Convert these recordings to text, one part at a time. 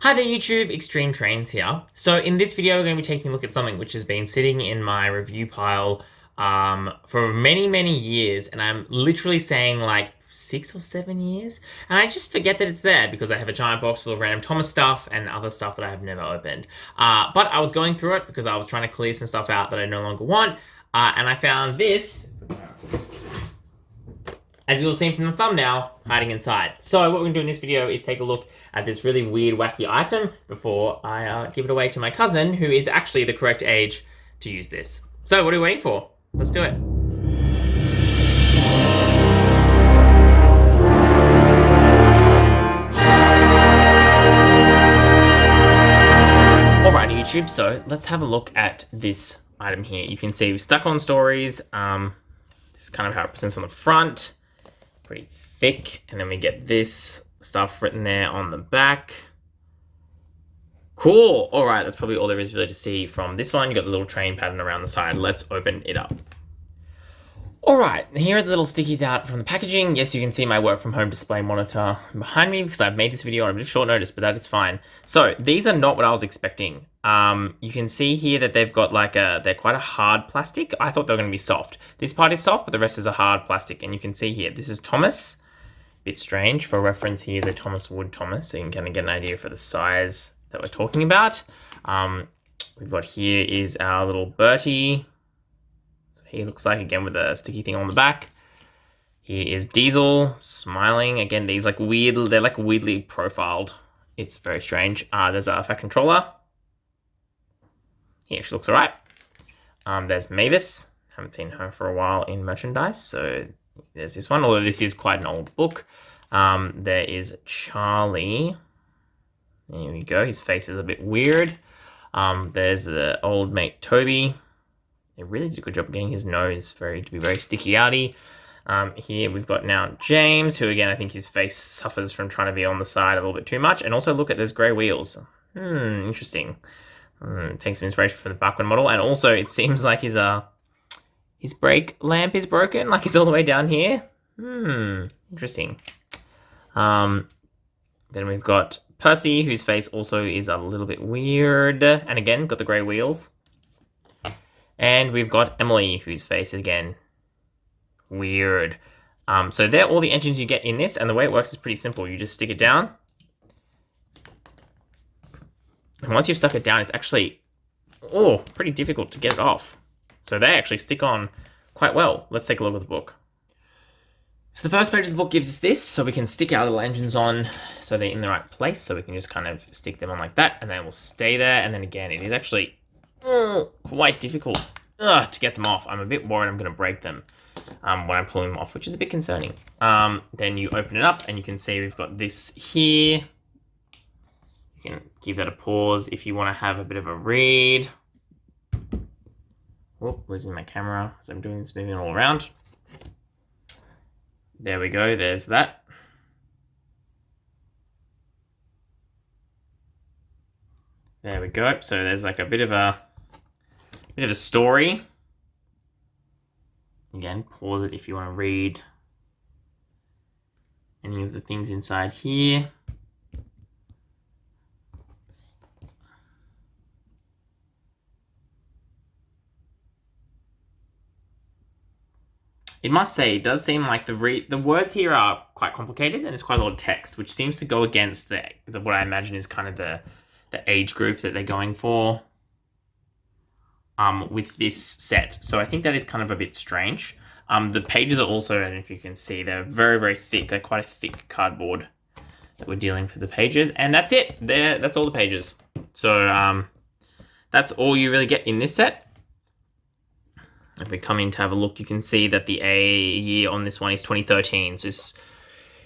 Hi there YouTube, XtremeTrainz here. So in this video we're going to be taking a look at something which has been sitting in my review pile for many years, and I'm literally saying like 6 or 7 years, and I just forget that it's there because I have a giant box full of random Thomas stuff and other stuff that I have never opened. But I was going through it because I was trying to clear some stuff out that I no longer want, and I found this, as you'll see from the thumbnail, hiding inside. So what we're going to do in this video is take a look at this really weird, wacky item before I give it away to my cousin, who is actually the correct age to use this. So what are we waiting for? Let's do it. Alright YouTube, so let's have a look at this item here. You can see we're stuck on stories. This is kind of how it presents on the front. Pretty thick, and then we get this stuff written there on the back. Cool. All right, that's probably all there is really to see from this one. You got the little train pattern around the side. Let's open it up. All right, here are the little stickies out from the packaging. Yes, you can see my work from home display monitor behind me because I've made this video on a bit of short notice, but that is fine. So these are not what I was expecting. You can see here that they've got like they're quite a hard plastic. I thought they were going to be soft. This part is soft, but the rest is a hard plastic. And you can see here, this is Thomas. A bit strange. For reference, here's a Thomas Wood Thomas, so you can kind of get an idea for the size that we're talking about. We've got here is our little Bertie. He looks like, again, with a sticky thing on the back. Here is Diesel, smiling. Again, these like weird, they're like weirdly profiled. It's very strange. There's a fat controller. He actually looks all right. There's Mavis. Haven't seen her for a while in merchandise, so there's this one, although this is quite an old book. There is Charlie. There we go. His face is a bit weird. There's the old mate Toby. They really did a good job of getting his nose to be very sticky-outy. Here we've got now James, who again, I think his face suffers from trying to be on the side a little bit too much. And also look at those grey wheels. Interesting. Take some inspiration from the Bachmann model. And also it seems like his brake lamp is broken, like it's all the way down here. Interesting. Then we've got Percy, whose face also is a little bit weird. And again, got the grey wheels. And we've got Emily, whose face, again, weird. So they're all the engines you get in this, and the way it works is pretty simple. You just stick it down. And once you've stuck it down, it's actually, pretty difficult to get it off. So they actually stick on quite well. Let's take a look at the book. So the first page of the book gives us this, so we can stick our little engines on so they're in the right place. So we can just kind of stick them on like that, and they will stay there. And then again, it is actually quite difficult to get them off. I'm a bit worried I'm going to break them when I'm pulling them off, which is a bit concerning. Then you open it up and you can see we've got this here. You can give that a pause if you want to have a bit of a read. Losing my camera as I'm doing this, moving all around. There we go, there's that. There we go. So there's like a bit of a story. Again, pause it if you want to read any of the things inside here. It must say, it does seem like the words here are quite complicated, and it's quite a lot of text, which seems to go against what I imagine is kind of the age group that they're going for with this set. So I think that is kind of a bit strange. The pages are also, and if you can see, they're very thick. They're quite a thick cardboard that we're dealing for the pages, and that's it. That's all the pages. So that's all you really get in this set. If we come in to have a look, you can see that the year on this one is 2013. So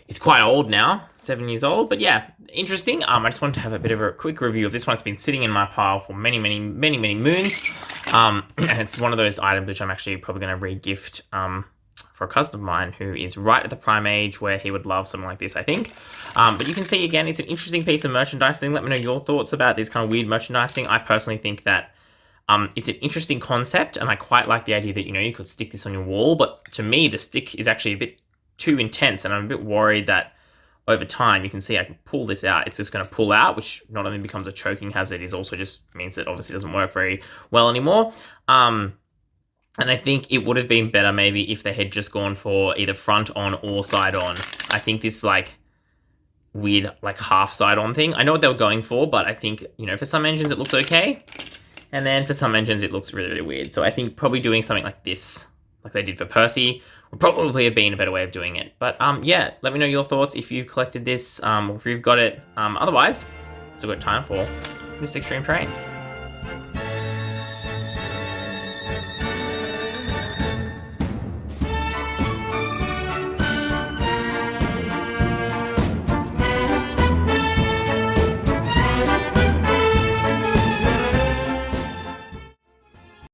it's quite old now, 7 years old. But yeah, interesting. I just wanted to have a bit of a quick review of this one. It's been sitting in my pile for many moons. And it's one of those items which I'm actually probably going to re-gift for a cousin of mine who is right at the prime age where he would love something like this, I think. But you can see, again, it's an interesting piece of merchandising. Let me know your thoughts about this kind of weird merchandising. I personally think that it's an interesting concept, and I quite like the idea that, you could stick this on your wall, but to me, the stick is actually a bit too intense, and I'm a bit worried that over time, you can see I can pull this out. It's just going to pull out, which not only becomes a choking hazard, is also just means that obviously doesn't work very well anymore. And I think it would have been better maybe if they had just gone for either front on or side on. I think this like weird like half side on thing, I know what they were going for, but I think, you know, for some engines it looks okay. And then for some engines it looks really, really weird. So I think probably doing something like this, like they did for Percy, would probably have been a better way of doing it. But yeah, let me know your thoughts if you've collected this, or if you've got it. Otherwise, it's a good time for this XtremeTrainz.